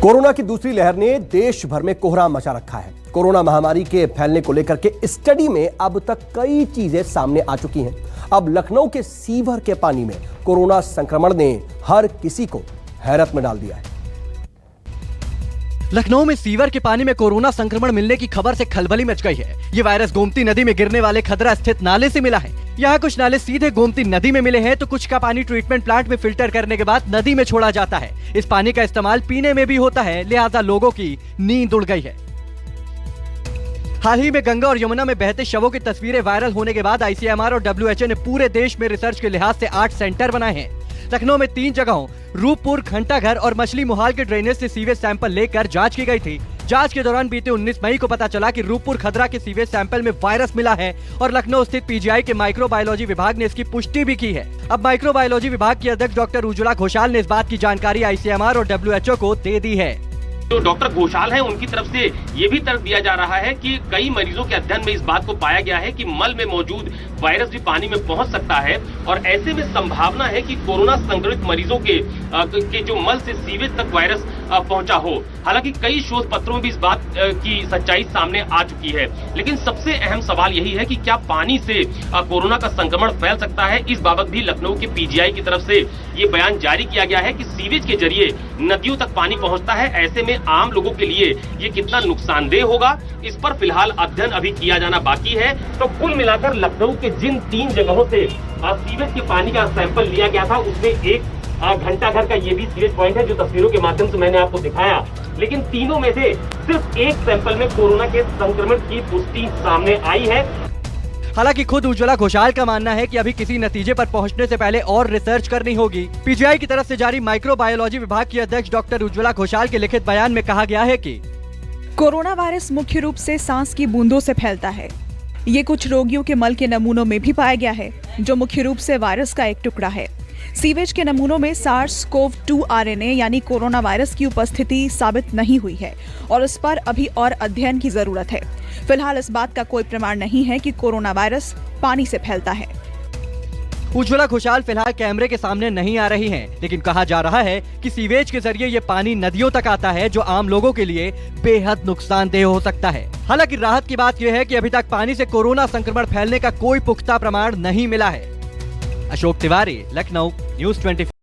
Corona की दूसरी लहर ने देश भर में कोहराम मचा रखा है। कोरोना महामारी के फैलने को लेकर के स्टडी में अब तक कई चीजें सामने आ चुकी हैं। अब लखनऊ के सीवर के पानी में कोरोना संक्रमण ने हर किसी को हैरत में डाल दिया है। लखनऊ में सीवर के पानी में कोरोना संक्रमण मिलने की खबर से खलबली मच गई है। ये वायरस गोमती नदी में गिरने वाले खदरा स्थित नाले से मिला है। यहाँ कुछ नाले सीधे गोमती नदी में मिले हैं तो कुछ का पानी ट्रीटमेंट प्लांट में फिल्टर करने के बाद नदी में छोड़ा जाता है। इस पानी का इस्तेमाल पीने में भी होता है, लिहाजा लोगों की नींद उड़ गई है। हाल ही में गंगा और यमुना में बहते शवों की तस्वीरें वायरल होने के बाद ICMR और WHO ने पूरे देश में रिसर्च के लिहाज से 8 सेंटर बनाए हैं। लखनऊ में 3 जगहों रूपपुर, घंटाघर और मछली मुहाल के ड्रेनेज से सीवेज सैंपल लेकर जांच की गई थी। जांच के दौरान बीते 19 मई को पता चला कि रूपपुर खदरा के सीवेज सैंपल में वायरस मिला है और लखनऊ स्थित PGI के माइक्रोबायोलॉजी विभाग ने इसकी पुष्टि भी की है। अब माइक्रोबायोलॉजी विभाग की अध्यक्ष डॉक्टर उज्ज्वला घोषाल ने इस बात की जानकारी ICMR और WHO को दे दी है। जो डॉक्टर घोषाल हैं उनकी तरफ से ये भी तर्क दिया जा रहा है कि कई मरीजों के अध्ययन में इस बात को पाया गया है कि मल में मौजूद वायरस भी पानी में पहुंच सकता है और ऐसे में संभावना है कि कोरोना संक्रमित मरीजों के जो मल से सीवेज तक वायरस पहुंचा हो। हालांकि कई शोध पत्रों में भी इस बात की सच्चाई सामने आ चुकी है, लेकिन सबसे अहम सवाल यही है कि क्या पानी से कोरोना का संक्रमण फैल सकता है। इस बाबत भी लखनऊ के PGI की तरफ से ये बयान जारी किया गया है कि सीवेज के जरिए नदियों तक पानी पहुंचता है। ऐसे में आम लोगों के लिए ये कितना नुकसानदेह होगा, इस पर फिलहाल अध्ययन अभी किया जाना बाकी है। तो कुल मिलाकर लखनऊ के जिन 3 जगहों से सीवेज के पानी का सैंपल लिया गया था उसमें एक घंटाघर का ये भी सीवेज पॉइंट है जो तस्वीरों के माध्यम से मैंने आपको दिखाया, लेकिन तीनों में से सिर्फ एक सैंपल में कोरोना के संक्रमण की पुष्टि सामने आई है। हालांकि खुद उज्ज्वला घोषाल का मानना है कि अभी किसी नतीजे पर पहुंचने से पहले और रिसर्च करनी होगी। PGI की तरफ से जारी माइक्रोबायोलॉजी विभाग की अध्यक्ष डॉक्टर उज्ज्वला घोषाल के लिखित बयान में कहा गया है कि कोरोना वायरस मुख्य रूप से सांस की बूंदों से फैलता है। ये कुछ रोगियों के मल के नमूनों में भी पाया गया है, जो मुख्य रूप से वायरस का एक टुकड़ा है। सीवेज के नमूनों में SARS-CoV-2 RNA यानी कोरोना वायरस की उपस्थिति साबित नहीं हुई है और इस पर अभी और अध्ययन की जरूरत है। फिलहाल इस बात का कोई प्रमाण नहीं है कि कोरोना वायरस पानी से फैलता है। उज्ज्वला घोषाल फिलहाल कैमरे के सामने नहीं आ रही हैं, लेकिन कहा जा रहा है कि सीवेज के जरिए ये पानी नदियों तक आता है, जो आम लोगों के लिए बेहद नुकसानदेह हो सकता है। हालांकि राहत की बात यह है कि अभी तक पानी से कोरोना संक्रमण फैलने का कोई पुख्ता प्रमाण नहीं मिला है। अशोक तिवारी, लखनऊ, News 24।